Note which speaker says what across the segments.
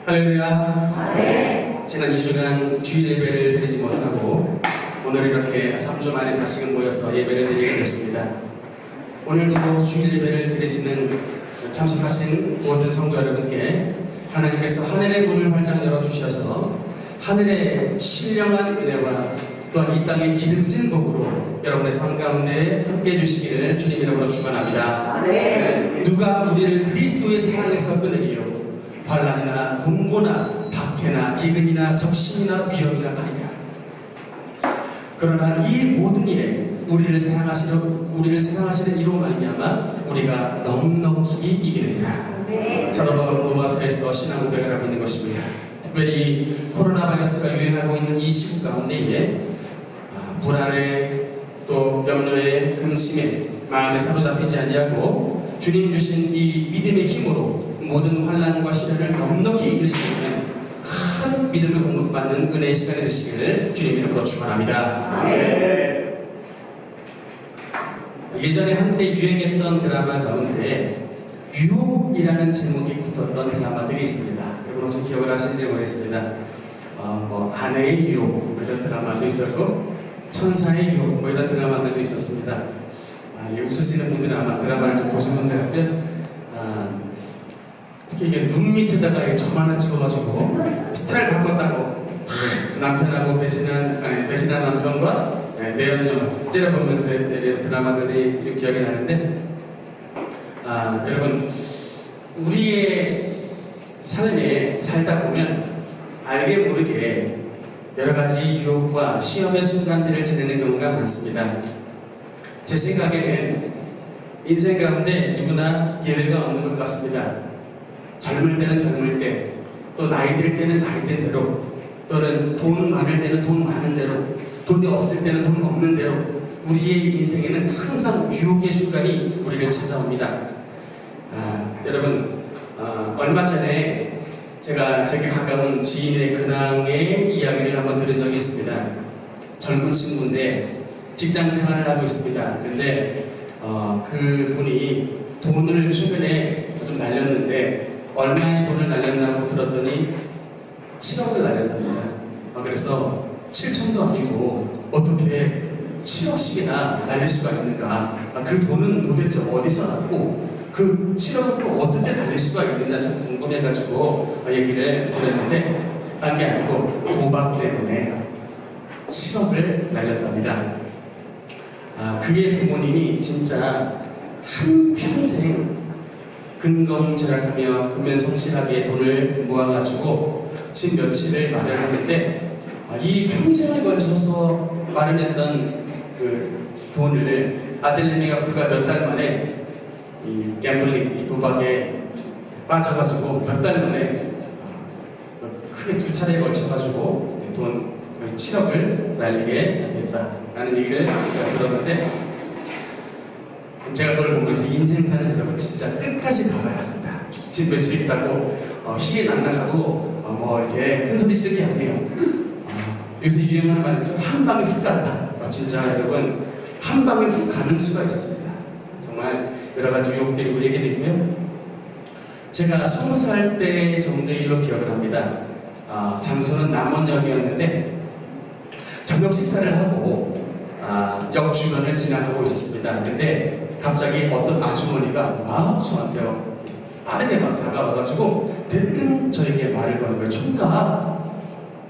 Speaker 1: 할렐루야.
Speaker 2: 네.
Speaker 1: 지난 2주간 주일 예배를 드리지 못하고 오늘 이렇게 3주 만에 다시금 모여서 예배를 드리게 됐습니다. 오늘도 주일 예배를 드리시는 참석하신 모든 성도 여러분께 하나님께서 하늘의 문을 활짝 열어주셔서 하늘의 신령한 은혜와 또한 이 땅의 기름진 복으로 여러분의 삶 가운데 함께 해주시기를 주님 이름으로 축원합니다.
Speaker 2: 네.
Speaker 1: 누가 우리를 그리스도의 사랑에서 끊으리요? 환난이나 공고나 박해나 기근이나 적신이나 위험이나 가리냐. 그러나 이 모든 일에 우리를 사랑하시는 이로 말미암아 우리가 넉넉히 이기느니라.
Speaker 2: 네.
Speaker 1: 사도 로마서에서 신앙 고백을 하고 있는 것입니다. 특별히 코로나 바이러스가 유행하고 있는 이 시국 가운데에 불안에 또 염려에 근심에 마음에 사로잡히지 아니하고 주님 주신 이 믿음의 힘으로 모든 환난과 시련을 넉넉히 이길 수 있는 큰 믿음을 공급받는 은혜의 시간이 되시기를 주님 이름으로 축원합니다.
Speaker 2: 네.
Speaker 1: 예전에 한때 유행했던 드라마 가운데 유혹이라는 제목이 붙었던 드라마들이 있습니다. 여러분 혹시 기억을 하시는지 모르겠습니다. 아내의 유혹 이런 드라마도 있었고 천사의 유혹 이런 드라마들도 있었습니다. 웃으시는 분들은 아마 드라마를 좀 보신 분들 같아요. 특히 이게 눈 밑에다가 점 하나 찍어가지고 스타일 바꿨다고 남편하고 배신한 남편과 내연녀 째려보면서 드라마들이 지금 기억이 나는데 여러분 우리의 삶에 살다 보면 알게 모르게 여러 가지 유혹과 시험의 순간들을 지내는 경우가 많습니다. 제 생각에는 인생 가운데 누구나 예외가 없는 것 같습니다. 젊을 때는 젊을 때, 또 나이 들 때는 나이 든 대로, 또는 돈 많을 때는 돈 많은 대로, 돈이 없을 때는 돈 없는 대로 우리의 인생에는 항상 유혹의 순간이 우리를 찾아옵니다. 여러분 얼마 전에 제가 제게 가까운 지인의 근황의 이야기를 한번 들은 적이 있습니다. 젊은 친구인데 직장 생활을 하고 있습니다. 그런데 그 분이 돈을 최근에 좀 날렸는데 얼마의 돈을 날렸나고 들었더니 7억을 날렸답니다. 그래서 7천도 아니고 어떻게 7억씩이나 날릴 수가 있는가? 그 돈은 도대체 어디서 났고 그 7억을 또 어떻게 날릴 수가 있는가 참 궁금해가지고 얘기를 드렸는데 딴 게 아니고 도박 때문에 7억을 날렸답니다. 그의 부모님이 진짜 한평생 근검절약하며 금연성실하게 돈을 모아가지고 집 며칠을 마련했는데 이 평생을 걸쳐서 마련했던 그 돈을 아들내미가 불과 몇 달 만에 이 갬블링, 이 도박에 빠져가지고 몇 달 만에 크게 2차례에 걸쳐가지고 돈 거의 7억을 날리게 됐다라는 얘기를 들었는데 제가 그걸 보면서 인생 사는 여러분 진짜 끝까지 가봐야 한다. 집 며칠 있다고 희에 낙낙하고 이렇게 큰 소리 쓰기 안 돼요. 요새 유행하는 말 있죠. 한 방에 훅 간다. 진짜 여러분 한 방에 훅 가는 수가 있습니다. 정말 여러 가지 유혹들이 우리에게 되면 제가 20살 때 정도의 일로 기억을 합니다. 장소는 남원역이었는데 저녁 식사를 하고 역 주변을 지나가고 있었습니다. 근데 갑자기 어떤 아주머니가 막 저한테 빠르게 막 다가와가지고 대뜸 저에게 말을 거는 거예요. 총각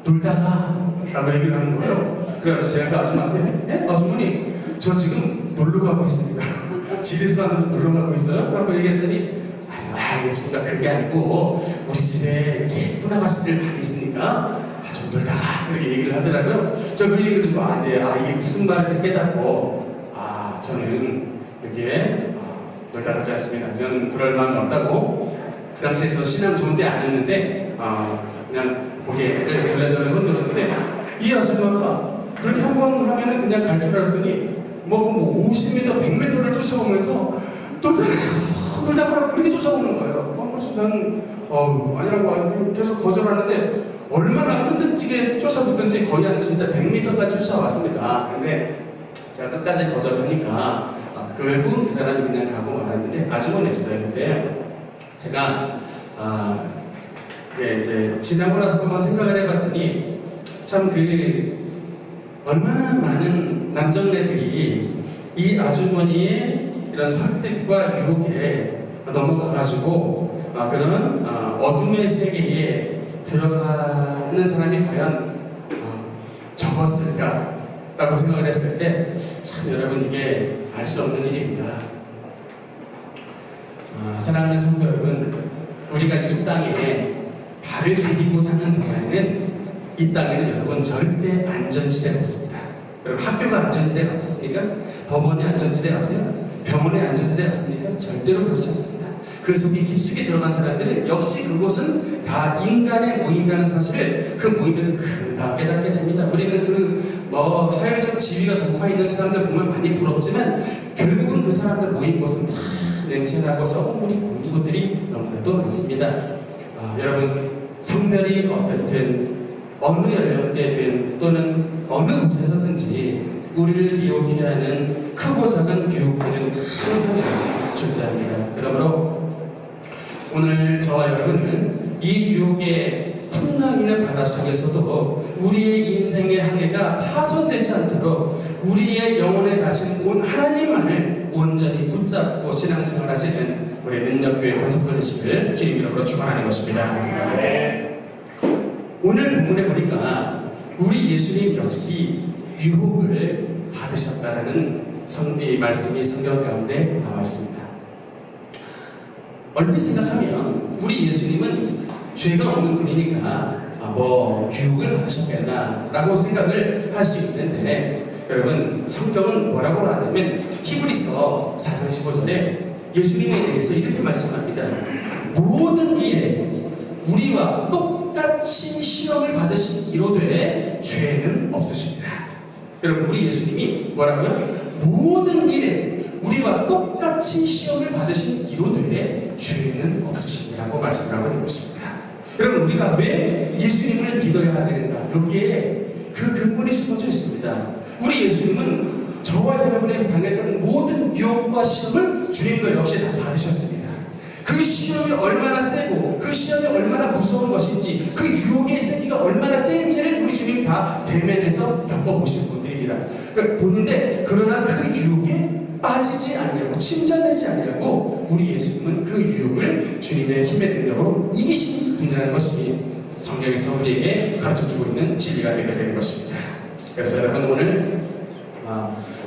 Speaker 1: 놀다가 라고 얘기를 하는 거예요. 그래서 제가 그 아줌마한테 아주머니 저 지금 놀러 가고 있습니다. 집에서 하면서 놀러 가고 있어요? 라고 얘기했더니 총각 그게 아니고 우리 집에 예쁜 아가씨들 많이 있으니까 좀 놀다가 이렇게 얘기를 하더라고요. 저 그 얘기를 듣고 이게 무슨 말인지 깨닫고 저는 여기에 놀다 가지 않습니다. 저는 그럴 마음이 없다고 그 당시에 저 신앙 좋은데 아니었는데 그냥 고개를 절레절레 흔들었는데 이 아줌마가 그렇게 한 번 하면은 그냥 갈 줄 알았더니 50m, 100m를 쫓아오면서 놀다가 그렇게 쫓아오는 거예요. 그래서 저는 아니라고 계속 거절하는데 얼마나 흔들지게 쫓아붙든지 거의 한 진짜 100m까지 쫓아왔습니다. 근데 제가 끝까지 거절하니까 결국 그 사람이 그냥 가고 말았는데 아주머니였어요. 근데 제가 예, 이제 지나고 나서 한번 생각을 해봤더니 참 얼마나 많은 남정네들이 이 아주머니의 이런 설득과 유혹에 넘어가가지고 그런 어둠의 세계에 들어가는 사람이 과연 적었을까라고 생각을 했을 때 참 여러분 이게 알 수 없는 일입니다. 사랑하는 성도 여러분, 우리가 이 땅에 발을 디디고 사는 동안에는 이 땅에는 여러분 절대 안전지대가 없습니다. 여러분 학교가 안전지대 같았습니까? 법원이 안전지대 같아요? 병원의 안전지대 같습니까? 절대로 그렇지 않습니다. 그 속에 깊숙이 들어간 사람들은 역시 그곳은 다 인간의 모임이라는 사실을 그 모임에서 금방 깨닫게 됩니다. 우리는 사회적 지위가 높아 있는 사람들 보면 많이 부럽지만 결국은 그 사람들 모임 곳은 다 냄새나고 썩은 물이 고는 곳들이 너무나도 많습니다. 여러분 성별이 어떻든 어느 연령대든 또는 어느 곳에서든지 우리를 미혹해 하는 크고 작은 유혹들은 항상 존재합니다. 그러므로 오늘 저와 여러분은 이 유혹의 풍랑이는 바다 속에서도 우리의 인생의 항해가 파손되지 않도록 우리의 영혼에 다신 하나님만을 온전히 붙잡고 신앙생활 하시는 우리 능력교회 권속권 되시기를 주님 이름으로 축원하는 것입니다. 오늘 본문에 보니까 우리 예수님 역시 유혹을 받으셨다는 말씀이 성경 가운데 나와 있습니다. 얼핏 생각하면 우리 예수님은 죄가 없는 분이니까 유혹을 받으셨겠나 라고 생각을 할 수 있는데 여러분 성경은 뭐라고 말하냐면 히브리서 4장 15절에 예수님에 대해서 이렇게 말씀합니다. 모든 일에 우리와 똑같이 시험을 받으신 이로되 죄는 없으십니다. 여러분 우리 예수님이 뭐라고요? 모든 일에 우리와 똑같이 시험을 받으신 이로되 죄는 없으십니다라고 말씀하고 있는 것입니다. 여러분 우리가 왜 예수님을 믿어야 되는가? 여기에 그 근본이 숨어져 있습니다. 우리 예수님은 저와 여러분이 당했던 모든 유혹과 시험을 주님도 역시 다 받으셨습니다. 그 시험이 얼마나 세고 그 시험이 얼마나 무서운 것인지 그 유혹의 세기가 얼마나 센지를 우리 주님 다 대면해서 겪어보신 분들입니다. 보는데 그러나 그 유혹에 빠지지 아니하고 침전되지 아니하고 우리 예수님은 그 유혹을 주님의 힘의 능력으로 이기신 분이라는 것이 성경에서 우리에게 가르쳐주고 있는 진리가 되게 되는 것입니다. 그래서 여러분 오늘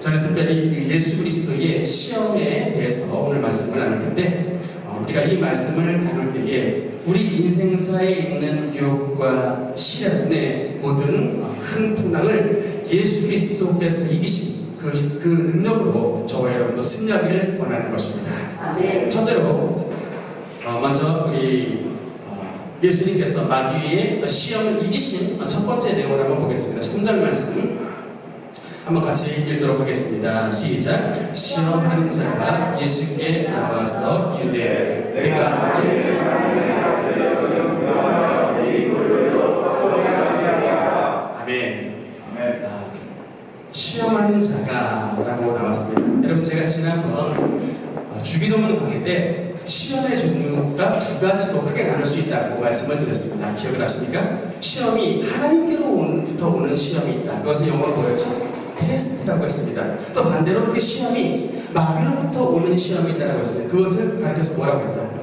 Speaker 1: 저는 특별히 예수 그리스도의 시험에 대해서 오늘 말씀을 나눌 텐데 우리가 이 말씀을 나눌 때에 우리 인생사에 있는 유혹과 시련의 모든 큰 풍랑을 예수 그리스도께서 이기신 그 능력으로 저와 여러분도 승리하기를 원하는 것입니다. 아멘. 첫째로 먼저 우리 예수님께서 마귀의 시험을 이기신 첫 번째 내용을 한번 보겠습니다. 3절 말씀 한번 같이 읽도록 하겠습니다. 시작. 시험하는 자가 예수께 나와서 이르되 내가 아멘. 시험하는 자가 라고 나왔습니다. 여러분 제가 지난번 주기도문 강의 때 시험의 종류가 두 가지로 크게 나눌 수 있다고 말씀을 드렸습니다. 기억을 하십니까? 시험이 하나님께로부터 오는 시험이 있다. 그것을 영어로 뭐였죠? 테스트라고 했습니다. 또 반대로 그 시험이 마귀로부터 오는 시험이 있다고 했습니다. 그것을 가르쳐서 뭐라고 했다?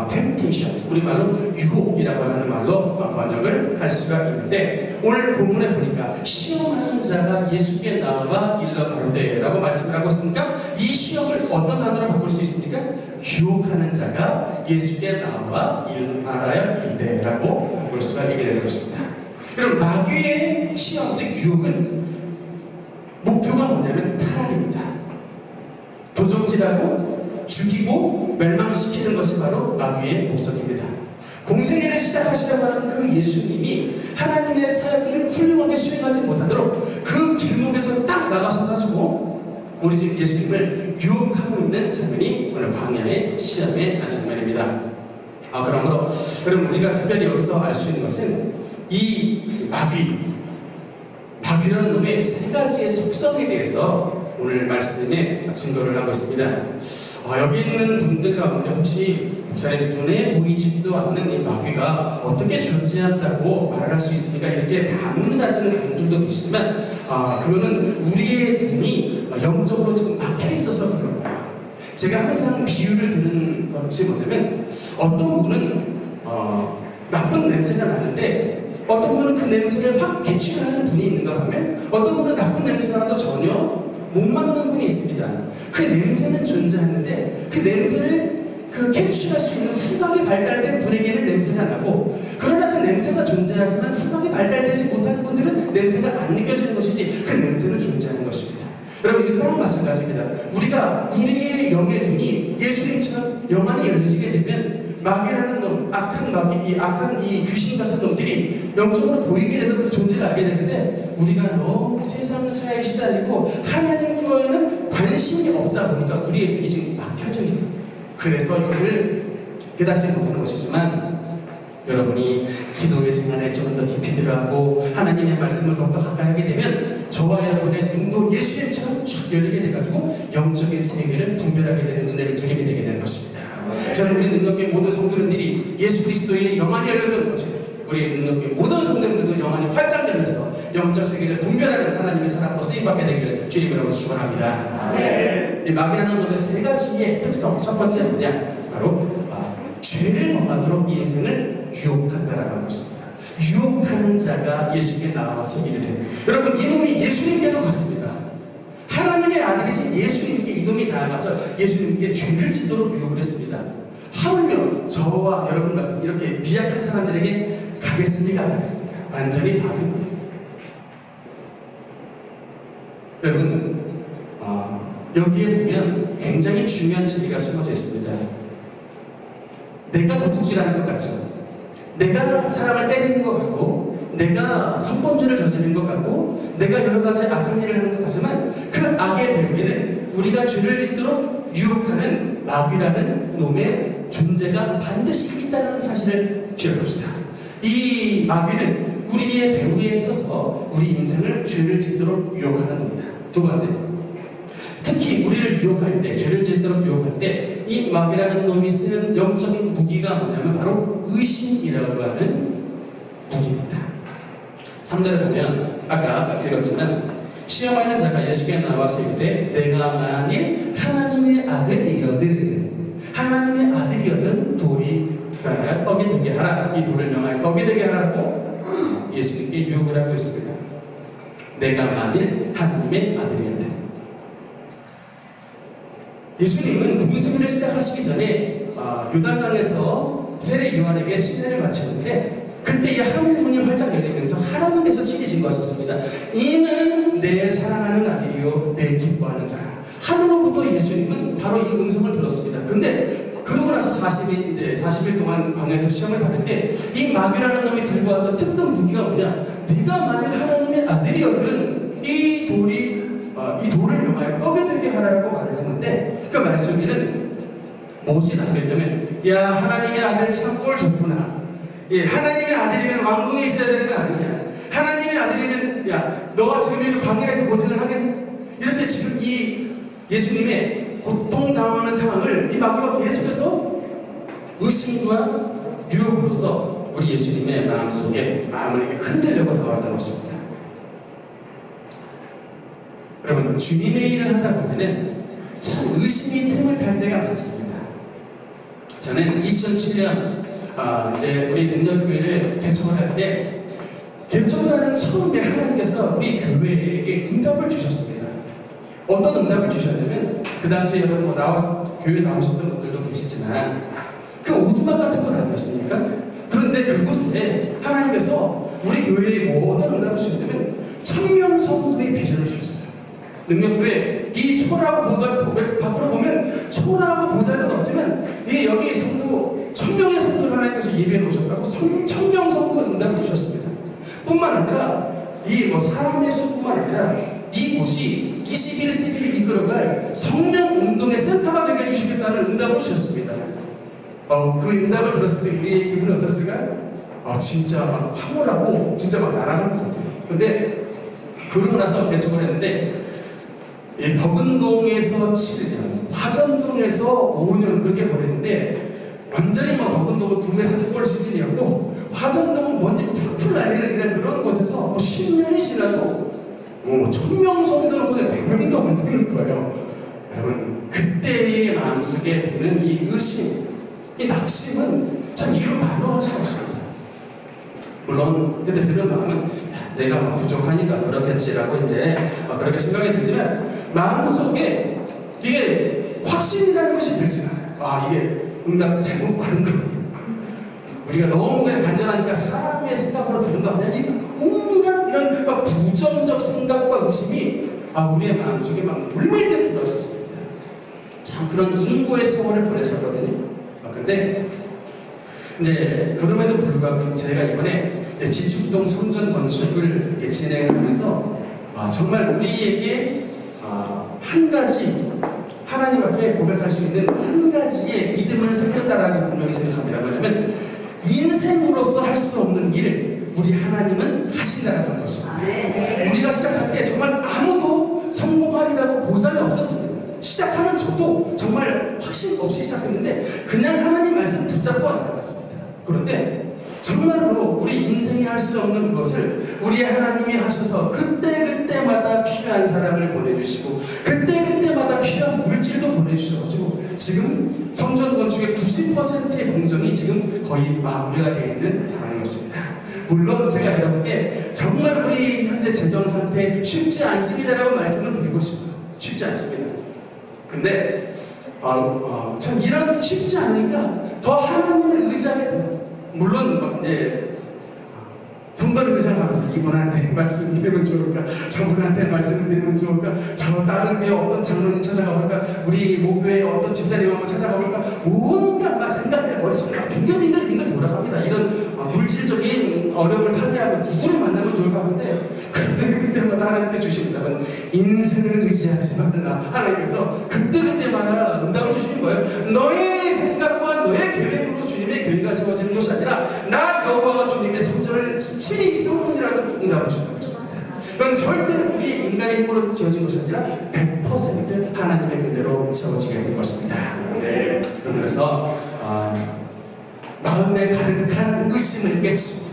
Speaker 1: temptation, 우리말로 유혹이라고 하는 말로 번역을 할 수가 있는데 오늘 본문에 보니까 시험하는 자가 예수께 나와 일러 가로되 라고 말씀을 하고 있으니까 이 시험을 어떤 단어로 바꿀 수 있습니까? 유혹하는 자가 예수께 나와 말하여 이르되 라고 바꿀 수가 있게 되는 것입니다. 여러분 마귀의 시험, 즉 유혹은 목표가 뭐냐면 타락입니다. 도적질하고 죽이고 멸망시키는 것이 바로 마귀의 목적입니다. 공생애를 시작하시려고 하는 그 예수님이 하나님의 사역을 훌륭하게 수행하지 못하도록 그 길목에서 딱 나가셔가지고 우리 집 예수님을 유혹하고 있는 장면이 오늘 광야의 시험의 장면입니다. 그러므로 여러분 우리가 특별히 여기서 알 수 있는 것은 이 마귀라는 놈의 세 가지의 속성에 대해서 오늘 말씀에 증거를 하고 있습니다. 여기 있는 분들 가운데 혹시 목사님 눈에 보이지도 않는 이 마귀가 어떻게 존재한다고 말할 수 있습니까? 이렇게 반문하시는 분들도 계시지만 그거는 우리의 눈이 영적으로 지금 막혀 있어서 그런 거예요. 제가 항상 비유를 드는 것이 뭐냐면 어떤 분은 나쁜 냄새가 나는데 어떤 분은 그 냄새를 확 개취를 하는 분이 있는가 하면 어떤 분은 나쁜 냄새가 나도 전혀 못 맡는 분이 있습니다. 그 냄새는 존재하는데 그 냄새를 캐치할 수 있는 후각이 발달된 분에게는 냄새가 나고 그러나 그 냄새가 존재하지만 후각이 발달되지 못하는 분들은 냄새가 안 느껴지는 것이지 그 냄새는 존재하는 것입니다. 여러분 이거 마찬가지입니다. 우리가 우리의 영의 눈이 예수님처럼 영안이 열리게 되면 마귀라는 놈, 악한 마귀, 악한 이 귀신 같은 놈들이 영적으로 보이게 돼서 그 존재를 알게 되는데 우리가 너무 세상 사회에 시달리고 하나님 거에는 관심이 없다 보니까 우리의 눈이 지금 막혀져 있습니다. 그래서 이것을 깨닫지 못하는 것이지만 여러분이 기도의 생활에 좀 더 깊이 들어가고 하나님의 말씀을 더 가까이 하게 되면 저와 여러분의 눈도 예수님처럼 쭉 열리게 돼가지고 영적인 세계를 분별하게 되는 은혜를 누리게 되게 되는 것입니다. 저는 우리 능력교회 모든 성도님들이 예수 그리스도의 영안이 열려는 것입니다. 우리 능력교회 모든 성도님들도 영안이 활짝 열려서 영적 세계를 분별하는 하나님의 사람으로 쓰임받게 되기를 주님으로 축원합니다. 이 마귀라는 놈의 세 가지의 특성, 첫 번째 뭐냐? 바로 죄를 범하도록 인생을 유혹한다라는 것입니다. 유혹하는 자가 예수님께 나와서 이르되 여러분 이놈이 예수님께도 갔습니다. 하나님의 아들이신 예수님께 이놈이 나아가서 예수님께 죄를 짓도록 유혹을 했습니다. 하물며 저와 여러분 같은 이렇게 비약한 사람들에게 가겠습니까? 안 가겠습니까? 완전히 답입니다. 여러분 여기에 보면 굉장히 중요한 진리가 숨어져 있습니다. 내가 도둑질하는 것 같죠? 내가 사람을 때리는 것 같고 내가 성범죄를 저지르는 것 같고 내가 여러 가지 악한 일을 하는 것 같지만 그 악의 배후에는 우리가 죄를 짓도록 유혹하는 마귀라는 놈의 존재가 반드시 있다는 사실을 기억합시다. 이 마귀는 우리의 배후에 있어서 우리 인생을 죄를 짓도록 유혹하는 놈이다. 두 번째, 특히 우리를 유혹할 때, 죄를 짓도록 유혹할 때 이 마귀라는 놈이 쓰는 영적인 무기가 뭐냐면 바로 의심이라고 하는 무기입니다. 3절에 보면 아까 읽었지만 시험하는 자가 예수께 나왔을 때 내가 만일 하나님의 아들이거든 하나님의 아들이거든 돌이 불안하여 떡이 되게 하라 이 돌을 명하여 떡이 되게 하라고 예수님께 유혹을 하고 있습니다. 내가 만일 하나님의 아들이거든 예수님은 공생애를 시작하시기 전에 요단강에서 세례 요한에게 침례를 바치는데 그때 이 하늘문이 활짝 열리면서 하나님께서 치리신 것이었습니다. 이는 내 사랑하는 아들이요 내 기뻐하는 자라. 하늘로부터 예수님은 바로 이 음성을 들었습니다. 근데 그러고 나서 40일 동안 광야에서 시험을 받을 때 이 마귀라는 놈이 들고 왔던 특급 무기가 뭐냐? 네가 만일 하나님의 아들이거든 이 돌을 명하여 떡이 되게 하라고 말을 했는데 그 말씀에는 무엇이 담겼냐면 야 하나님의 아들 참 꼴 좋구나. 예, 하나님의 아들이면 왕궁에 있어야 되는 거 아니냐? 하나님의 아들이면 야 너가 지금 이렇게 광야에서 고생을 하겠냐? 이렇게 지금 이 예수님의 고통당하는 상황을 이 마귀가 계속해서 의심과 유혹으로서 우리 예수님의 마음속에 마음을 흔들려고 나왔던 것입니다. 여러분 주님의 일을 하다 보면은 참 의심이 틈을 탈 때가 많습니다. 저는 2007년 이제 우리 능력교회를 개척을 할 때 개척을 하는 처음에 하나님께서 우리 교회에게 응답을 주셨습니다. 어떤 응답을 주셨냐면 그 당시에 여러분 교회 나오셨던 분들도 계시지만 그 오두막 같은 건 아니었습니까? 그런데 그곳에 하나님께서 우리 교회에 어떤 응답을 주셨냐면 1000명 성도의 비전을 주셨어요. 능력교회 이 초라하고 밖으로 보면 초라하고 보잘것 없지만 여기 성도 1000명의 성도를 하나님께서 예배해 놓으셨다고 1000명 성도 응답을 주셨습니다. 뿐만 아니라 이 사람의 수뿐만 아니라 이곳이 21세기를 이끌어갈 성령 운동의 센터가 되게 해주시겠다는 응답을 주셨습니다. 그 응답을 들었을 때 우리의 기분이 어떻을까요? 진짜 막 황홀하고 진짜 막 날아갈 것 같아요. 근데 그러고 나서 개척을 했는데 덕은동에서 7년, 화전동에서 5년 그렇게 보냈는데 완전히 뭐 더군다나 구매사 꿀 시즌이었고 화정동은 먼지 풀풀 날리는 그냥 그런 곳에서 뭐 10년이 지나도 1000명 정도는 그냥 100명도 안 되는 거예요. 여러분, 그때의 마음속에 드는 이 의심, 이 낙심은 참 이루 말로할 수 없습니다. 물론 그때 드는 마음은 내가 뭐 부족하니까 그렇겠지라고 이제 그렇게 생각이 들지만 마음속에 이게 확신이라는 것이 들지 않아요. 이게 응답 잘못 받은 거예요. 우리가 너무 그냥 간절하니까 사람의 생각으로 드는 거 아니야? 이 온갖 이런 부정적 생각과 의심이 우리의 마음속에 막 물밀 때 들어있었습니다. 참 그런 인고의 세월을 보냈었거든요. 근데 이제 그럼에도 불구하고 제가 이번에 지축동 성전 건축을 진행하면서 정말 우리에게 한 가지 하나님 앞에 고백할 수 있는 한 가지의 믿음을 생겼다라고 분명히 생각합니다. 뭐냐면 인생으로서 할 수 없는 일을 우리 하나님은 하신다는 것입니다. 우리가 시작할 때 정말 아무도 성공하리라고 보장이 없었습니다. 시작하는 저도 정말 확신 없이 시작했는데 그냥 하나님 말씀 붙잡고 나갔습니다. 그런데 정말로 우리 인생이 할 수 없는 것을 우리 하나님이 하셔서 그때그때마다 필요한 사람을 보내주시고 그때그때마다 필요한 물질도 보내주셔가지고 지금 성전 건축의 90%의 공정이 지금 거의 마무리가 되어 있는 상황이었습니다. 물론 제가 여러분께 정말 우리 현재 재정 상태 쉽지 않습니다라고 말씀을 드리고 싶어요. 쉽지 않습니다. 근데 참 이런 쉽지 않으니까 더 하나님을 의지하게 돼요. 물론 이제 성도를 의상하면서 이분한테 말씀드리면 좋을까, 저분한테 말씀드리면 좋을까, 저 다른 교회 어떤 장로님 찾아가 볼까, 우리 모교회 어떤 집사님 한번 찾아가 볼까, 온갖 생각들 머릿속에 빙글빙글 돌아갑니다. 이런 물질적인 어려움을 타개하고 누구를 만나면 좋을까 하는데 그때마다 하나님께 주시는 답은 인생을 의지하지 말라. 하나님께서 그때마다 응답을 주시는 거예요. 너의 생각과 너의 계획으로 주님의 교회가 세워지는 것이 아니라 나 여호와가 주님의 성전을 친히 세우느니라고 응답을 주는 것입니다. 그건 절대 우리 인간의 힘으로 지어진 것이 아니라 100% 하나님의 은혜로 세워지게 된 것입니다. 그래서 마음에 가득한 의심을 깨치고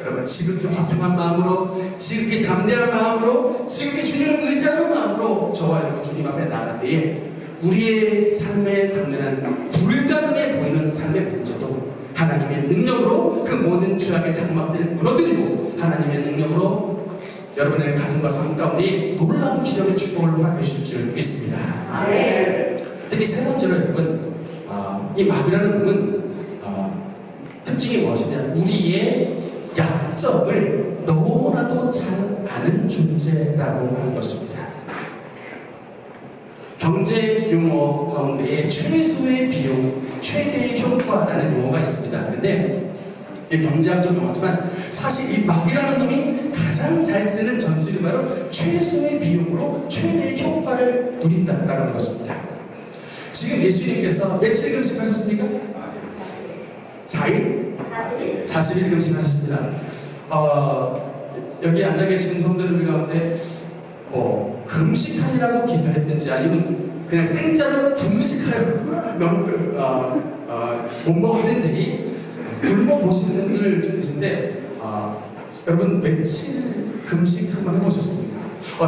Speaker 1: 여러분 지극히 화평한 마음으로, 지극히 담대한 마음으로, 지극히 주님을 의지하는 마음으로 저와 여러분 주님 앞에 나갈 때에 우리의 삶에 당면한 불가능해 보이는 삶의 문제도 하나님의 능력으로 그 모든 죄악의 장막들을 무너뜨리고 하나님의 능력으로 여러분의 가정과 삶 가운데 놀라운 기적의 축복을 허락해 주실 줄 믿습니다. 특히 세 번째로 여러분 이 마귀라는 놈은 특징이 무엇이냐, 우리의 약점을 너무나도 잘 아는 존재라고 하는 것입니다. 경제 용어 가운데에 최소의 비용, 최대의 효과라는 용어가 있습니다. 그런데 이 경제학적 용어지만 사실 이 마귀라는 놈이 가장 잘 쓰는 전술이 바로 최소의 비용으로 최대의 효과를 누린다라는 것입니다. 지금 예수님께서 며칠 금식하셨습니까? 4일? 40일 금식하셨습니다. 여기 앉아 계시는 성도들 가운데 금식하느라고 기도했든지 아니면 그냥 생짜로 금식하여 너무 못 먹었는지 굶어 보시는 분들 계신데 여러분 며칠 금식 한번 해보셨습니까?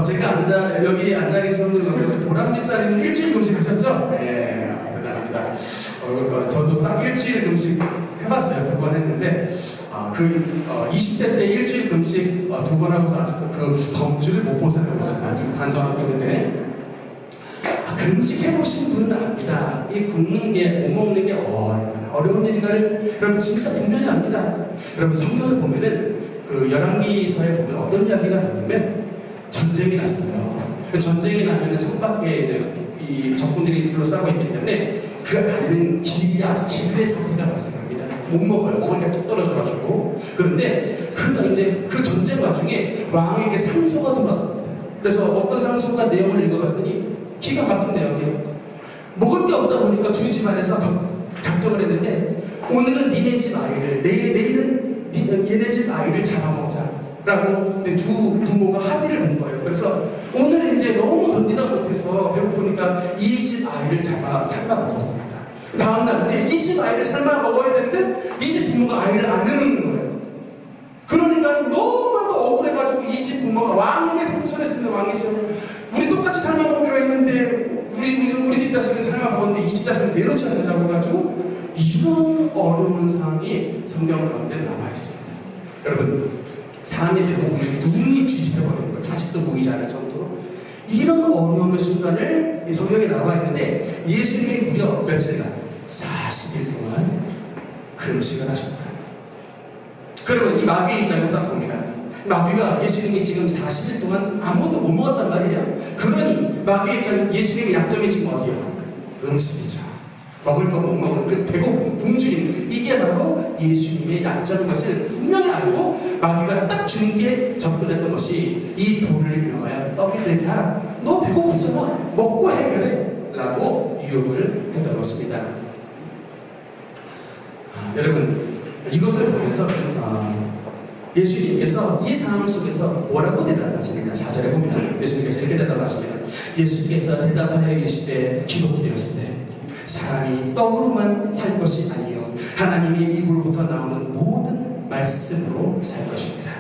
Speaker 1: 제가 여기 앉아 계신 분들 가운데 보람 집사님은 일주일 금식하셨죠? 네, 대단합니다. 저도 딱 일주일 금식 해봤어요. 2번 했는데 20대 때 일주일 금식 2번 하고서 아직도 그 범주를 못 벗어나고 있습니다. 지금 반성하고 있는데 금식 해보신 분은 압니다. 이 굶는 게, 못 먹는 게 어려운 일인가를 여러분 진짜 분명히 압니다. 여러분 성경을 보면은 그 열왕기서에 보면 어떤 이야기가 나오냐면 전쟁이 났어요. 그 전쟁이 나면은 성 밖에 이제 이 적군들이 둘러싸고 있기 때문에 그 안에는 길의 상태가 발생합니다. 못 먹어요. 먹을 게 뚝 떨어져가지고. 그런데 그 전쟁 와중에 왕에게 상소가 돌아왔습니다. 그래서 어떤 상소가 내용을 읽어봤더니 기가 막힌 내용이에요. 먹을 게 없다 보니까 두 집안에서 작정을 했는데 오늘은 니네 집 아이를, 내일은 얘네 집 아이를 잡아먹자라고 두 부모가 합의를 한 거예요. 그래서 오늘은 이제 너무 견디다 못해서 배고프니까 이 집 아이를 잡아 삶아 먹었습니다. 다음날 이 집 아이를 삶아 먹어야 되는데 이 집 부모가 아이를 안 내놓는 거예요. 그러니까 너무나도 억울해가지고 이 집 부모가 왕에게 상소했습니다. 왕에서 우리 똑같이 삶아 먹기로 했는데 우리 집 자식은 삶아 먹었는데 이 집 자식은 내놓지 않는다고 해가지고 이런 어려운 상황이 성경 가운데 남아 있습니다. 여러분, 사람의 배고픔을 눈이 뒤집혀버리는 거예요. 자식도 보이지 않을 정도로. 이런 어려움의 순간을 이 성경에 나와 있는데 예수님이 무려 며칠간 40일 동안 그 음식을 하셨다. 그러면 이 마귀의 입장에서 딱 봅니다. 마귀가 예수님이 지금 40일 동안 아무것도 못 먹었단 말이에요. 그러니 마귀의 입장에서 예수님의 약점이 지금 어디예요? 음식이죠. 먹을 거 못 먹을 그 배고픔, 굶주림, 이게 바로 예수님의 약점인 것을 분명히 알고 마귀가 딱 주는 게 접근했던 것이 이 돌을 이용하여 떡이 되게 하라. 너 배고프잖아. 먹고 해결해. 라고 유혹을 했던 것입니다. 여러분, 이것을 보면서 예수님께서 이 상황 속에서 뭐라고 대답하시느냐. 4절에 보면 예수님께서 이렇게 대답하십니다. 예수님께서 대답하여 이르시되 기록되었으되 사람이 떡으로만 살 것이 아니요 하나님의 입으로부터 나오는 모든 말씀으로 살 것입니다.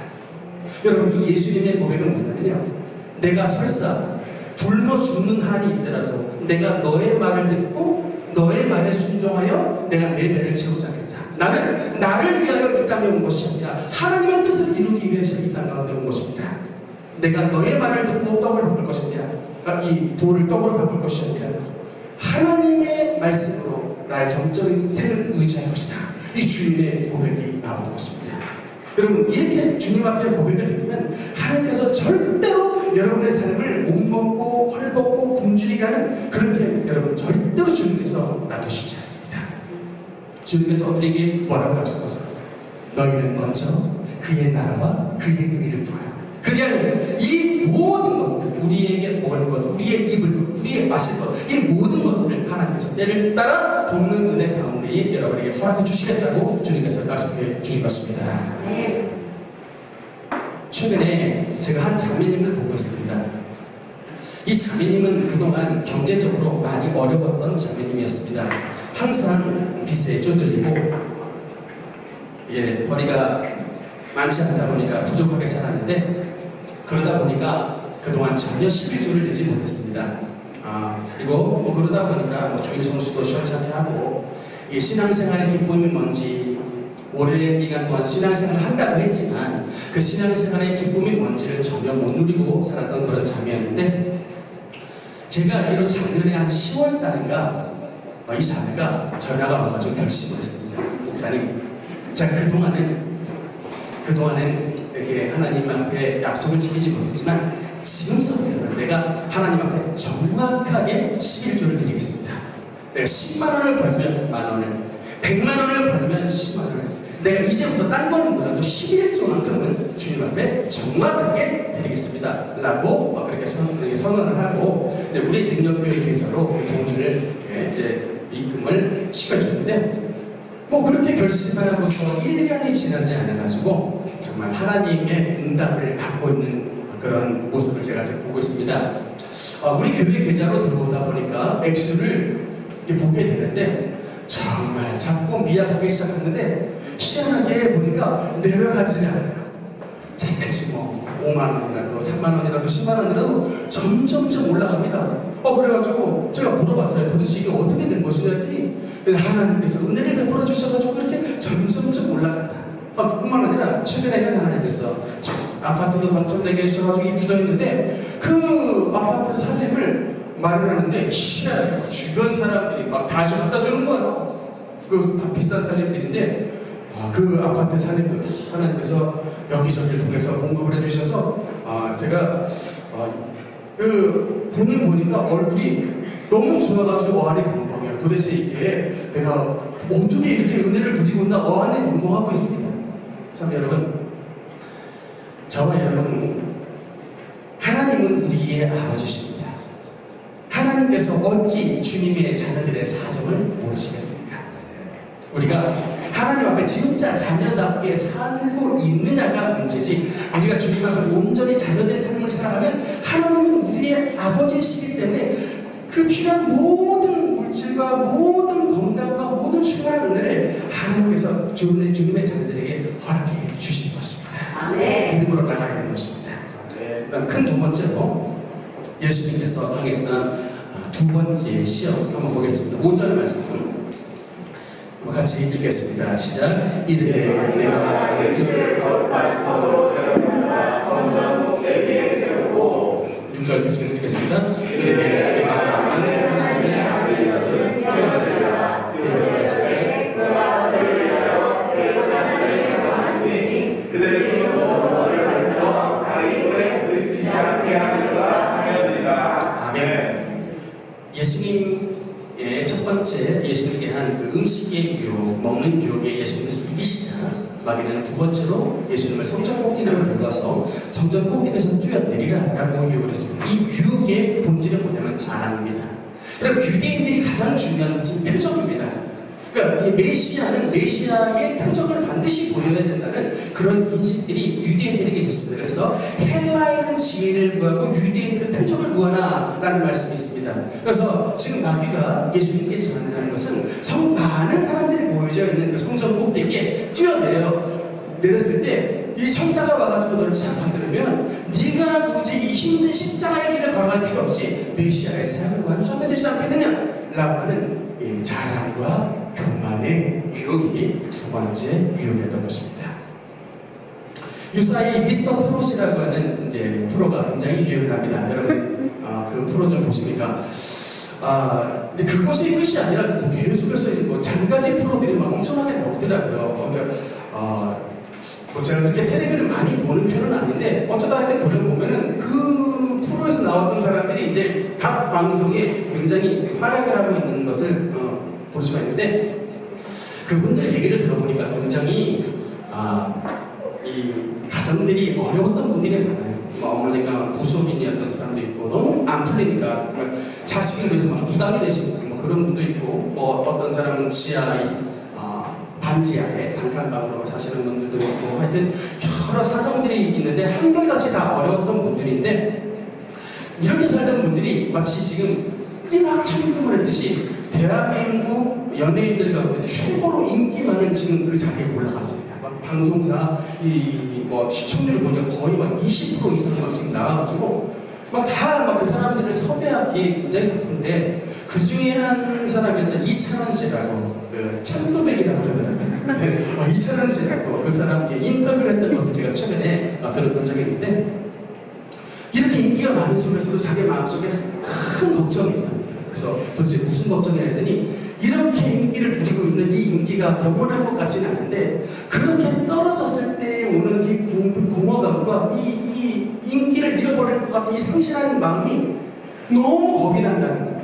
Speaker 1: 여러분, 이 예수님의 고백은 뭐냐면요, 내가 설사 굶어 죽는 한이 있더라도 내가 너의 말을 듣고 너의 말에 순종하여 내가 내 배를 채우지 않겠다. 나는 나를 위하여 이 땅에 온 것이 아니라 하나님의 뜻을 이루기 위해서 이 땅 가운데 온 것입니다. 내가 너의 말을 듣고 떡을 바꿀 것이 아니라 이 돌을 떡으로 바꿀 것이 아니라 하나님의 말씀으로 나의 정적인 생을 의지할 것이다. 이 주님의 고백이 나오는 것입니다. 여러분, 이렇게 주님 앞에 고백을 드리면 하나님께서 절대로 여러분의 삶을 못 먹고 헐벗고 굶주리게 하는 그렇게 여러분 절대로 주님께서 놔두시지 않습니다. 주님께서 우리에게 뭐라고 하셨어요? 너희는 먼저 그의 나라와 그의 의를 구하라. 그게 아니라 이 모든 것들, 우리에게 먹을 것, 우리의 입을 것, 우리의 마실 것, 이 모든 것들을 하나님께서 때를 따라 돕는 은혜 가운데 여러분에게 허락해 주시겠다고 주님께서 말씀해 주신 것입니다. 최근에 제가 한 자매님을 보고 있습니다. 이 자매님은 그동안 경제적으로 많이 어려웠던 자매님이었습니다. 항상 빚에 쪼들리고 벌이가 많지 않다 보니까 부족하게 살았는데, 그러다 보니까 그동안 전혀 11조를 내지 못했습니다. 그리고 그러다 보니까 주일 성수도 시원찮게 하고, 이 신앙생활의 기쁨이 뭔지 오랜 기간 동안 신앙생활을 한다고 했지만 그 신앙생활의 기쁨이 뭔지를 전혀 못 누리고 살았던 그런 자매였는데, 제가 알기로 작년에 한 10월 달인가 이 자매가 전화가 와가지고 결심을 했습니다. 목사님, 제가 그동안은 이렇게 하나님 앞에 약속을 지키지 못했지만 지금서부터 내가 하나님 앞에 정확하게 11조를 드리겠습니다. 내가 10만 원을 벌면 만 원을, 100만 원을 벌면 10만 원을, 내가 이제부터 딴 거는 몰라도 11조만큼은 주님 앞에 정확하게 드리겠습니다. 라고 그렇게 선언을 하고 우리 능력별 계좌로 돈을 이제 입금을 시켜줬는데, 그렇게 결심하고서 1년이 지나지 않아가지고 정말 하나님의 응답을 받고 있는 그런 모습을 제가 지금 보고 있습니다. 우리 교회 계좌로 들어오다 보니까 액수를 보게 되는데 정말 자꾸 미약하게 시작했는데 희한하게 보니까 내려가지 않아요. 잠깐씩 5만 원이라도 3만 원이라도 10만 원이라도 점점점 올라갑니다. 그래가지고 제가 물어봤어요. 도대체 이게 어떻게 된 것이냐 했더니 하나님께서 은혜를 베풀어 주셔가지고 이렇게 점점점 올라간다. 그뿐만 아니라 최근에는 하나님께서 아파트도 당첨되게 해주셔가지고 입주도 했는데 그 아파트 살림을 마련하는데 희한하게 주변 사람들이 막 다 갖다 주는 거예요. 다 비싼 살림들인데 그 아파트 살림들 하나님께서 여기저기 통해서 공급을 해주셔서 제가 그 본인 보니까 얼굴이 너무 좋아가지고 어안이 벙벙해요. 도대체 이게 내가 어떻게 이렇게 은혜를 누리고 있나 어안이 벙벙하고 있습니다. 참 여러분, 저와 여러분, 하나님은 우리의 아버지십니다. 하나님께서 어찌 주님의 자녀들의 사정을 모르시겠습니까? 우리가 하나님 앞에 진짜 자녀답게 살고 있느냐가 문제지, 우리가 주님 앞에 온전히 자녀된 삶을 살아가면 하나님은 우리의 아버지시기 때문에 그 필요한 모든 물질 질과 모든 건강과 모든 충만한 은혜를 하나님께서 주님의 자녀들에게 허락해 주신 것입니다. 믿음으로 나가야 되는 것입니다. 그다음 큰 두 번째로 예수님께서 당했던 두 번째 시험 한번 보겠습니다. 5절 말씀 같이 읽겠습니다. 시작. 이르되 내가 너희를 거룩한 성으로 데려간다. 성전 내게 세우고 6절 계속해서 읽겠습니다. 이르되 내가 하나님의 아들이거든 주가 되리라. 이르되 너와 너를 위하여 대사를 행하시니 그들이 너를 만들어 다리에 그치지 않게 하리라 하였느니라. 아멘. 예수님의 첫 번째 예수님께 한 그 음식의 유혹, 먹는 유혹에 예수님께서 이기시자 마귀는 두 번째로 예수님을 성전 꼭대기로 들어가서 성전 꼭대기에서 뛰어내리라 라고 유혹을 했습니다. 이 유혹의 본질은 뭐냐면 자랑입니다. 여러분, 유대인들이 가장 중요한 것은 표적입니다. 그러니까 이 메시아의 표적을 반드시 보여야 된다는 그런 인식들이 유대인들에게 있었습니다. 그래서 헬라인은 지혜를 구하고 유대인들은 표적을 구하라 라는 말씀이 있습니다. 그래서 지금 마귀가 예수님께 제안하는 것은 많은 사람들이 모여져 있는 그 성전 꼭대기에 내렸을 때 이 천사가 와가지고 너를 잡아들으면 네가 굳이 이 힘든 십자가의 길을 걸어갈 필요 없이 메시아의 사역을 완수하면 되지 않겠느냐 라고 하는 자랑과 교만의 유혹이 두 번째 유혹이었던 것입니다. 유사이 미스터 트롯이라고 하는 이제 프로가 굉장히 유행합니다. 여러분 그 프로 좀 보십니까? 근데 그것이 끝이 아니라 계속해서 장가지 프로들이 막 엄청나게 나오더라고요. 제가 그렇게 텔레비를 많이 보는 편은 아닌데 어쩌다 이렇게 돌려보면은 그 프로에서 나왔던 사람들이 이제 각 방송에 굉장히 활약을 하고 있는 것을 볼 수가 있는데 그분들 얘기를 들어보니까 굉장히 이 가정들이 어려웠던 분들이 많아요. 어머니가 무속인이었던 사람도 있고 너무 안 풀리니까 자식을 위해서 막 부담이 되시고 그런 분도 있고 어떤 사람은 반지하에 단칸방으로 사시는 분들도 있고 하여튼 여러 사정들이 있는데 한결같이 다 어려웠던 분들인데 이렇게 살던 분들이 마치 지금 일확천금을 했듯이 대한민국 연예인들 가운데 최고로 인기 많은 지금 그 자리에 올라갔습니다. 방송사 시청률을 보니까 거의 20% 이상이 지금 나와가지고 그 사람들을 섭외하기 굉장히 바쁜데 그 중에 한 사람이었던 이찬원 씨라고 참도백이라고 그러더라고요. 이찬원 씨라고 그 사람께 인터뷰를 했던 것을 제가 최근에 들었던 적이 있는데 이렇게 인기가 많은 속에서도 자기 마음속에 큰 걱정이 있다. 그래서 도대체 무슨 걱정이라 했더니 이렇게 인기를 누리고 있는 이 인기가 영원할 것 같지는 않은데 그렇게 떨어졌을 때 오는 이 공허감과 이 인기를 잃어버릴 것 같은 이 상실하는 마음이 너무 겁이 난다는 거예요.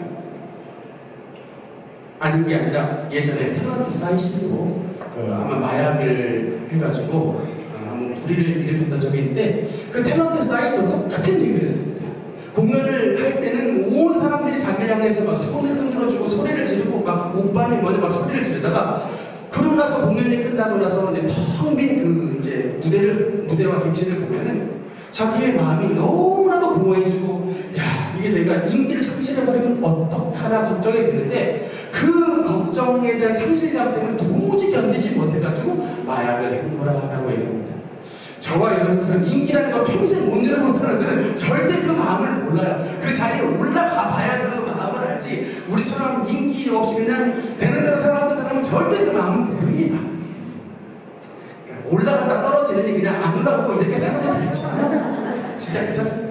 Speaker 1: 아닌 게 아니라 예전에 탤런트 사이시로 아마 마약을 해가지고 한번 불의를 일으켰던 적이 있는데 그 탤런트 사이도 똑같은 얘기를 했습니다. 공연을 할 때는 온 사람들이 자기를 향해서 막 손을 흔들어주고 소리를 지르고 막 오빠니 뭐니 막 소리를 지르다가 그러고 나서 공연이 끝나고 나서 이제 텅 빈 그 이제 무대와 객실을 보면은 자기의 마음이 너무나도 공허해지고 야 이게 내가 인기를 상실해버리면 어떡하나 걱정이 드는데 그 걱정에 대한 상실감 때문에 도무지 견디지 못해가지고 마약을 한 거라고 얘기합니다. 저와 여러분처럼 인기라는 거 평생 못 누려본 사람들은 절대 그 마음을 몰라요. 그 자리에 올라가 봐야 그 마음을 알지 우리처럼 인기 없이 그냥 되는 대로 살아가는 사람은 절대 그 마음을 모릅니다. 올라갔다 떨어지는지 그냥 안 올라가고 이렇게 생각해도 괜찮아요. 진짜 괜찮습니다.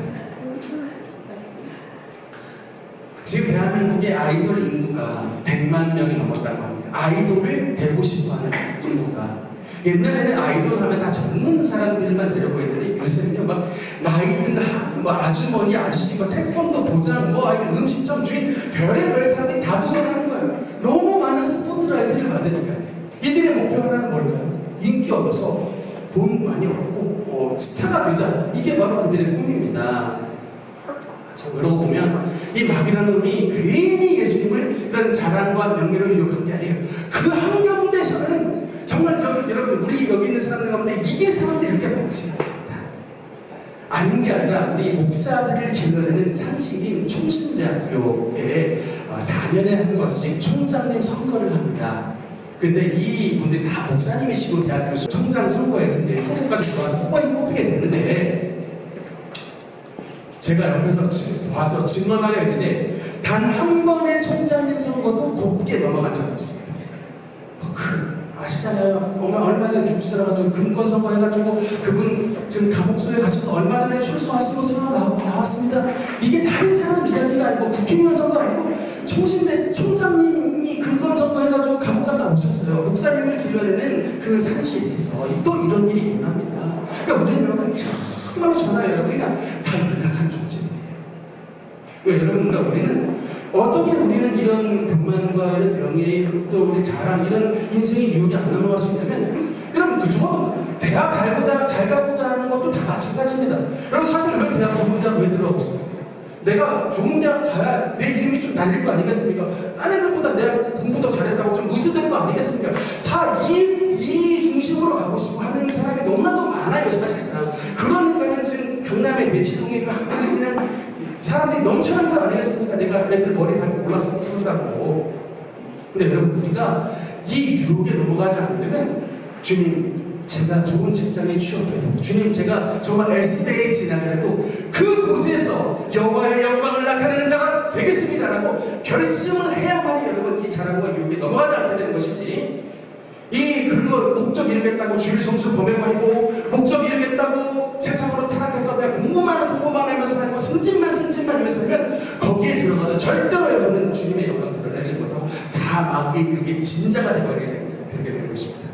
Speaker 1: 지금 대한민국의 아이돌 인구가 100만 명이 넘었다고 합니다. 아이돌을 되고 싶어하는 인구가. 옛날에는 아이돌 하면 다 젊은 사람들만 되려고 했는데 요새는요 막 나이 든 아주머니, 아저씨, 태권도 도장, 음식점 주인 별의별 사람들이 다 도전하는 거예요. 너무 많은 스포트라이트를 받으니까. 이들의 목표 하나는 뭘까요? 인기 얻어서 돈 많이 얻고 스타가 되자. 이게 바로 그들의 꿈입니다. 그러고 보면 이 마귀라는 놈이 괜히 예수님을 이런 자랑과 명예로 유혹한 게 아니에요. 그 한가운데서는 정말 여러분 우리 여기 있는 사람들 가운데 이길 사람들이 이렇게 많지 않습니다. 아닌 게 아니라 우리 목사들을 길러내는 상식인 총신대학교에 4년에 한 번씩 총장님 선거를 합니다. 근데 이 분들이 다 목사님이시고 대학교 총장 선거에서 이제 후보까지 들어와서 뽑히게 되는데, 제가 옆에서 와서 증언하려 했는데 단 한 번의 총장님 선거도 곱게 넘어간 적이 없습니다. 아시잖아요. 얼마 전에 뉴스라가지고 금권 선거 해가지고 그분 지금 감옥소에 가셔서 얼마 전에 출소하시고 나왔습니다. 이게 다른 사람 이야기가 아니고 국회의원 선거 아니고 총장님이 금권 선거 해가지고 감옥 갔다 오셨어요. 목사님을 길러내는 그 상식에서 또 이런 일이 일어납니다. 그러니까 우리는 여러분 정말로 전화 여러분이나 다 연락한 존재입니다. 왜 여러분과 우리는 어떻게 우리는 이런 교만과 이런 명예, 또 우리 자랑, 이런 인생의 유혹이 안 넘어갈 수 있냐면, 여러분 그저 대학 잘 가보자 하는 것도 다 마찬가지입니다. 여러분 사실 왜 대학 좋은 대학 왜 들어가고 내가 좋은 대학 가야 내 이름이 좀 날릴 거 아니겠습니까? 딴 애들보다 내가 공부 더 잘했다고 좀 웃으될 거 아니겠습니까? 다 이 중심으로 가고 싶어 하는 사람이 너무나도 많아요, 사실상. 그러니까는 지금 강남의 대치동에 그 학교에 그냥 사람들이 넘쳐나는 거 아니겠습니까? 내가 애들 머리 밟고 올라서 푼다고. 근데 여러분, 우리가 이 유혹에 넘어가지 않으려면, 주님, 제가 좋은 직장에 취업해도, 주님, 제가 정말 S대에 진학해도 그곳에서 여호와의 영광을 나타내는 자가 되겠습니다라고 결심을 해야만이 여러분 이 자랑과 유혹에 넘어가지 않게 되는 것이지, 그거 목적 이루겠다고 주일 성수 범해버리고, 목적 이루겠다고 세상으로 타락해서 내가 공부만 하면서 하고 승진만 하면서 하면 거기에 들어가도 절대로 여러분은 주님의 영광 드러내지 못하고 다 마귀의 유혹에 진자가 되게 되는 것입니다.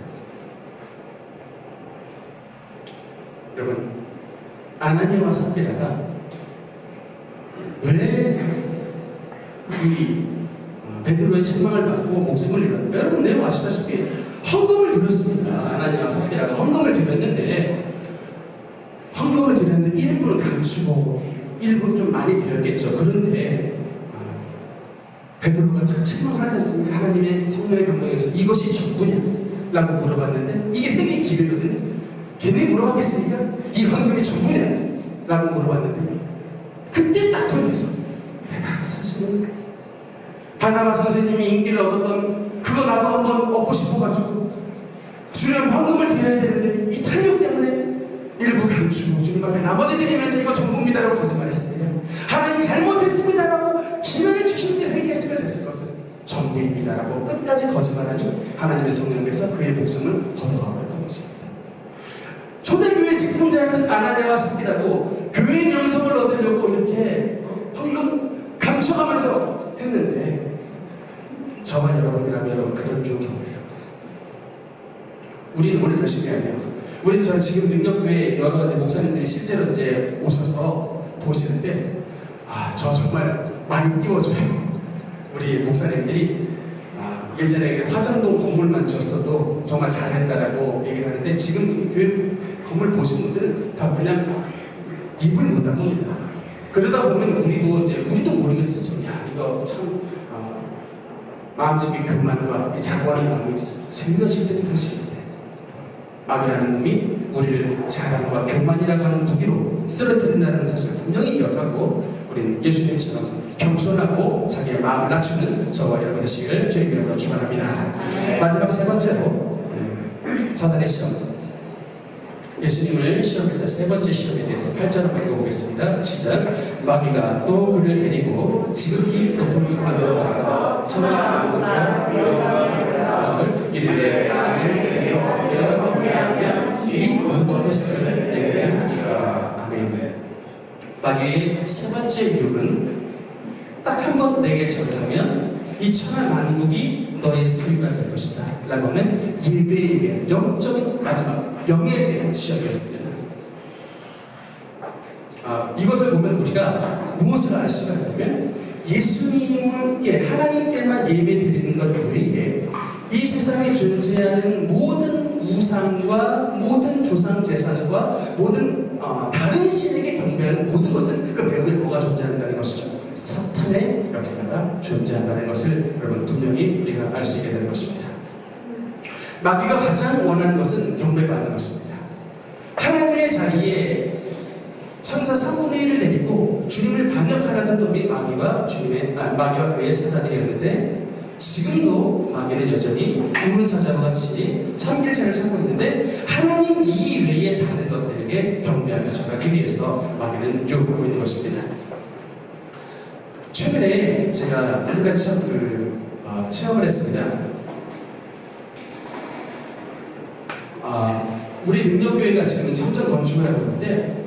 Speaker 1: 여러분, 아나니아와 삽비라가 왜 베드로의 책망을 받고 목숨을 잃었는가? 여러분, 내용 아시다시피 헌금을 드렸습니다. 아나니아와 삽비라가 헌금을 드렸는데 일부는 감추고 일부는 좀 많이 드렸겠죠. 그런데 베드로가 다 책망을 하지 않습니까? 하나님의 성령의 감동에서 이것이 전부냐? 라고 물어봤는데, 이게 회개의 기회거든요. 걔네 물어봤겠습니까? 이 헌금이 전부냐? 라고 물어봤는데, 그때 딱 돌려서 내가 사실은 바나바 선생님이 인기를 얻었던 그거 나도 한번 얻고 싶어가지고 주님 헌금을 드려야 되는데 이 탐욕 때문에 일부 감추고 주님 앞에 나머지 드리면서 이거 전부입니다라고 거짓말했습니다. 하나님 잘못했습니다라고 기회를 주신 때 회개했으면 됐을 것을 전부입니다라고 끝까지 거짓말하니 하나님의 성령께서 그의 목숨을 걷어가버렸던 것입니다. 초대교회 직분자였던 아나니아와 삽비라도 교회 명성을 얻으려고 이렇게 헌금 감춰가면서 했는데, 저와 여러분이라면 여러분 그런 경우 있습니다. 우리는 오늘 열심히 해야 돼요. 저는 지금 능력교회 여러 목사님들이 실제로 이제 오셔서 보시는데, 저 정말 많이 띄워줘요. 우리 목사님들이 예전에 화전동 건물만 지었어도 정말 잘했다라고 얘기를 하는데, 지금 교회 건물 보신 분들은 다 그냥 입을 못 닫습니다. 그러다 보면 우리도 모르겠어. 이거 참 마음속의 교만과 자고하는 마음이 생겨질 때도 볼 수 있는데, 마귀라는 놈이 우리를 자랑과 교만이라고 하는 무기로 쓰러뜨린다는 사실을 분명히 기억하고, 우리는 예수님처럼 겸손하고 자기의 마음을 낮추는 저와 여러분의 되시기를 주의 이름으로 축원합니다. 마지막 세 번째로 사단의 시험, 예수님을 시험했던 세 번째 시험에 대해서 8절을 읽어보겠습니다. 시작. 마귀가 또 그를 데리고 지극히 높은 산으로 가서 천하 만국과 영광을 이르되 나를 여호와여 경외하면 이 모든 것을 내게 주라. 아멘. 마귀의 세 번째 유혹은 딱 한 번 내게 절하면 이 천하 만국이 너의 소유가 될 것이다 라고 하는 예배에 대한 영적인 마지막 영예에 대한 시험이었습니다. 이것을 보면 우리가 무엇을 알 수가 있냐면, 예수님께 하나님께만 예배 드리는 것 외에 이 세상에 존재하는 모든 우상과 모든 조상 제사과 모든 다른 신에게 경배하는 모든 것은 그 배후에 뭐가 존재한다는 것이죠. 사탄의 역사가 존재한다는 것을 여러분 분명히 우리가 알 수 있게 되는 것입니다. 마귀가 가장 원하는 것은 경배받는 것입니다. 하나님의 자리에 천사 3분의 1을 내리고 주님을 반역하려던 놈이 마귀와 그의 사자들이었는데, 지금도 마귀는 여전히 우는 사자와 같이 참길자를 찾고 있는데, 하나님 이외에 다른 것들에게 경배하며 절하기 위해서 마귀는 유혹하고 있는 것입니다. 최근에 제가 한 가지 체험을 했습니다. 우리 능력교회가 지금 성전 건축을 하고 있는데,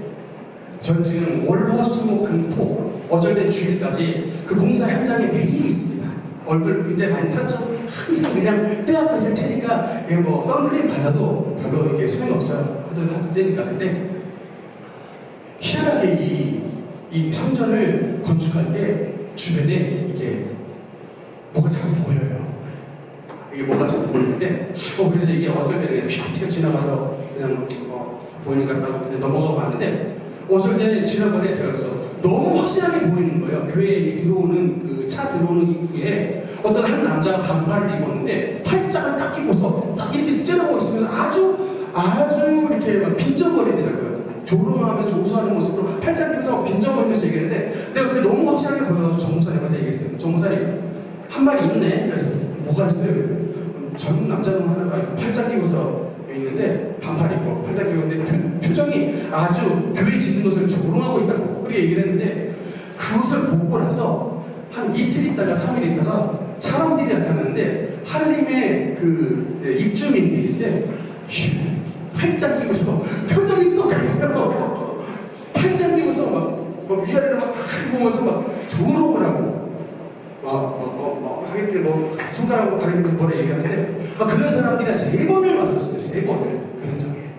Speaker 1: 저는 지금 월화수목금토 어절된 주일까지 그 공사 현장에 매일 있습니다. 얼굴 굉장히 많이 탔죠? 항상 그냥 때 앞에서 채니까 뭐 선크림 발라도 별로 이렇게 소용이 없어요. 하도 되니까. 근데 희한하게 이 성전을 건축할 때 주변에 이게 뭐가 잘 보여요. 이게 뭐가 잘 보이는데, 그래서 이게 어쩔 때 그냥 휙 지나가서 그냥 보이는 것 같다고 그냥 넘어가고 봤는데, 어쩔 때 지난번에 제가 그래서 너무 확실하게 보이는 거예요. 교회에 들어오는 그 차 들어오는 입구에 어떤 한 남자가 반팔을 입었는데 팔짱을 딱 끼고서 딱 이렇게 째려보고 있으면서 아주 이렇게 막 빈정거리더라고요. 조롱하면서 조소하는 모습으로 팔짱 끼고서 빈정거리면서 얘기했는데, 내가 그게 너무 확실하게 보여가지고 정목사님한테 얘기했어요. 정목사님, 한 말이 있네. 그래서 뭐가 있어요? 젊은 남자분 하나가 팔짱 끼고서 있는데, 반팔 입고 팔짱 끼고 있는데 표정이 아주 교회 짓는 것을 조롱하고 있다고 그렇게 얘기를 했는데, 그것을 보고 나서 한 이틀 있다가 3일 있다가 사람들이 나타났는데, 한림의 입주민들인데 팔짱 끼고서 표정이 똑같아요. 팔짱 끼고서 막 위아래를 막 보면서 막 조롱을 하고 자기들이 손가락으로 가리면서 뭐라 얘기하는데, 그런 사람들이 3번을 왔었어요. 3번을 그런 적에.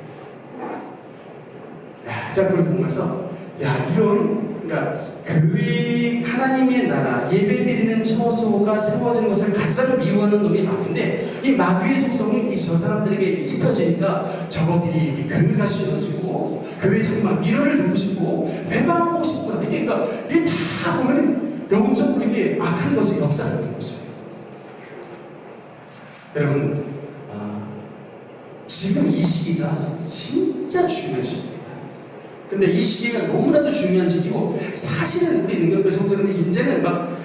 Speaker 1: 자, 그걸 보면서 그러니까 교회 하나님의 나라 예배드리는 처소가 세워지는 것을 가장 미워하는 놈이 마귀인데, 이 마귀의 속성이 저 사람들에게 입혀지니까 저것들이 교회가 씌워지고 교회 정말 미련을 두고 싶고 배방하고 싶고, 그러니까 이게 다 보면 영적으로 이게 악한 것이 역사하는 것이에요. 여러분, 지금 이 시기가 진짜 중요한 시기입니다. 근데 이 시기가 너무나도 중요한 시기고, 사실은 우리 능력교 성도들은 이제는 막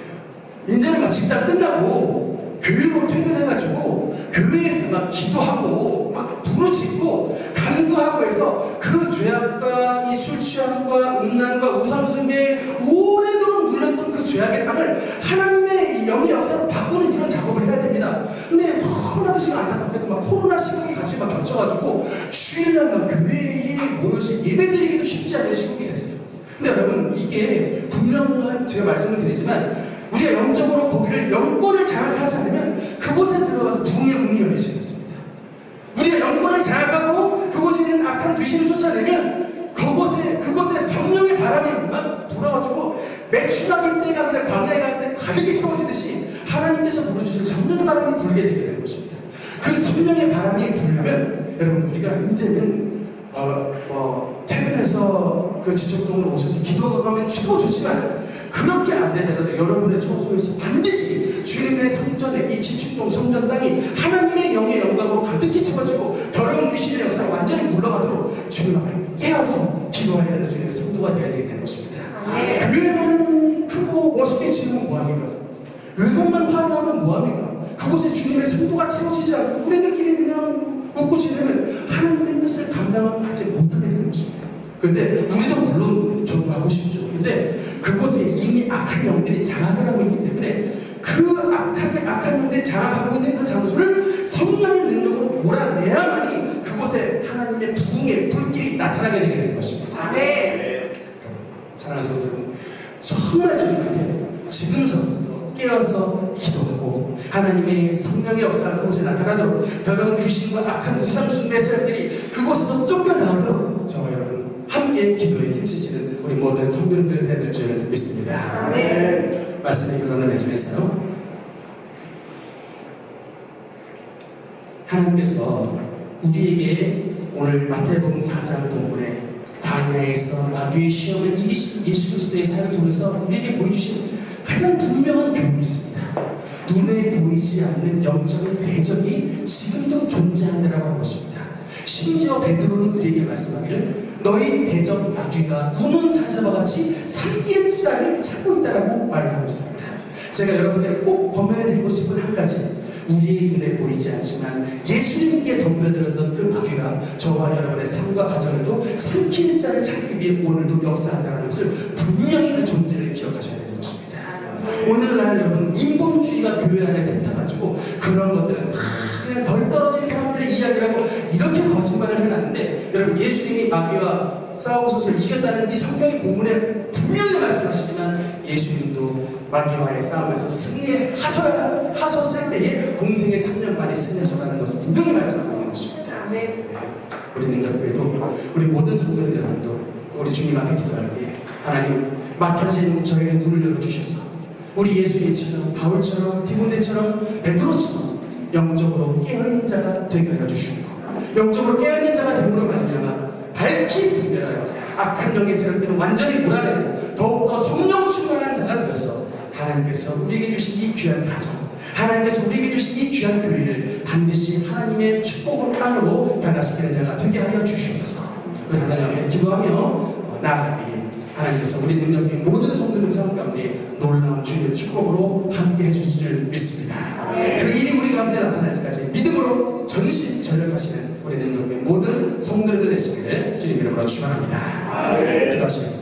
Speaker 1: 직장 끝나고 교회로 퇴근해가지고 교회에서 막 기도하고 막 부르짖고 간구하고 해서 그 죄악과 이 술 취함과 음란과 우상숭배에 오래도록 눌렸던 그 죄악의 땅을 하나님의 영의 역사로 바꾸는 이런 작업을 해야 됩니다. 근데 너무나도 지금 안타깝게도 막 코로나 시국이 같이 막 겹쳐가지고 주일날 막 교회에 모여서 예배드리기도 쉽지 않은 시국이 됐어요. 근데 여러분, 이게 분명한, 제가 말씀을 드리지만 우리가 영적으로 거기를 영권을 장악하지 않으면 그곳에 들어가서 부흥의 문이 열리지 않습니다. 우리가 영권을 장악하고 그곳에 있는 악한 귀신을 쫓아내면 그곳에 성령의 바람이 막 불어가지고 매출하기 때가 그냥 광야에 갈 때 가득히 채워지듯이 하나님께서 불어주신 성령의 바람이 불게 되게 되는 것입니다. 그 성령의 바람이 불면 여러분, 우리가 이제는 퇴근해서 그 지척동으로 오셔서 기도가 가면 최고 좋지만, 그렇게 안 되더라도 여러분의 처소에서 반드시 주님의 성전에, 이 지축동 성전 땅이 하나님의 영의 영광으로 가득히 채워지고 더러운 귀신의 역사가 완전히 물러가도록 주님 앞에 깨어서 기도해야 되는 주님의 성도가 되어야 되는 것입니다. 교회만 크고 멋있게 지으면 뭐합니까? 외관만 화려하면 뭐합니까? 그곳에 주님의 성도가 채워지지 않고 우리들끼리 그냥 웃고 지내면 하나님의 뜻을 감당하지 못하게 되는 것입니다. 근데 우리도 물론 전도하고 싶죠. 근데 그곳에 이미 악한 영들이 장악을 하고 있기 때문에 그 악한 영들이 장악하고 있는 그 장소를 성령의 능력으로 몰아내야만이 그곳에 하나님의 부흥의 불길이 나타나게 되게 되는 것입니다. 네. 사랑하는 성도 여러분, 정말 주님한테 지금서부터 깨어서 기도하고 하나님의 성령의 역사가 그곳에 나타나도록 더러운 귀신과 악한 우상숭배 세력들이 그곳에서 쫓겨나도록 저와 여러분 함께 기도에 힘쓰시는 우리 모든 성도님들 되는 줄 믿습니다. 네. 말씀의 결론을 맺으면서요, 하나님께서 우리에게 오늘 마태복음 4장 본문에 광야에서 마귀의 시험을 이기신 예수 그리스도의 사역을 통해서 우리에게 보여주신 가장 분명한 교훈이 있습니다. 눈에 보이지 않는 영적인 대적이 지금도 존재한다라고 하는 것입니다. 심지어 베드로는 우리에게 말씀하기를 너희 대적 마귀가 우는 사자와 같이 삼킬 지랄을 찾고 있다라고 말을 하고 있습니다. 제가 여러분들에게 꼭 권면해드리고 싶은 한 가지, 우리의 눈에 보이지 않지만 예수님께 덤벼들었던 그 마귀가 저와 여러분의 삶과 가정에도 삼킬 자를 찾기 위해 오늘도 역사한다는 것을 분명히 그 존재를 기억하셔야 되는 것입니다. 오늘날 여러분 인본주의가 교회 안에 들타가지고 그런 것들은 다 그냥 덜 떨어진 사람들의 이야기라고 이렇게 거짓말을 해놨는데, 여러분 예수님이 마귀와 싸우소서 이겼다는 이 성경의 본문에 분명히 말씀하시지만 예수님도 마귀와의 싸움에서 승리하셨을 때에 공생의 3년 만에 승리하셨다는 것을 분명히 말씀하고 있는 것입니다. 우리 능력교회도 우리 모든 성도들도 우리 주님 앞에 기도할 때 하나님 막혀진 저에게 눈을 열어주셔서 우리 예수님처럼 바울처럼 디모데처럼 베드로처럼 영적으로 깨어있는 자가 되게 하여 주시고, 영적으로 깨어있는 자가 됨으로 말미암아 밝히 분별하여 악한 영의 세력들은 완전히 몰아내고 더욱더 성령 충만한 자가 되어서 하나님께서 우리에게 주신 이 귀한 가정, 하나님께서 우리에게 주신 이 귀한 교회를 반드시 하나님의 축복으로 땅으로 변화시키는 자가 되게 하여 주시옵소서. 우리 하나님 앞에 기도하며 나아가기 하나님께서 우리 능력의 모든 성도들 삶 가운데 놀라운 주님의 축복으로 함께 해주실 줄 믿습니다. 그 일이 우리 가운데 나타나기까지 믿음으로 전심전력하시는 우리 능력의 모든 성도들 되시기를 주님 이름으로 축원합니다. 기도하시겠습니다.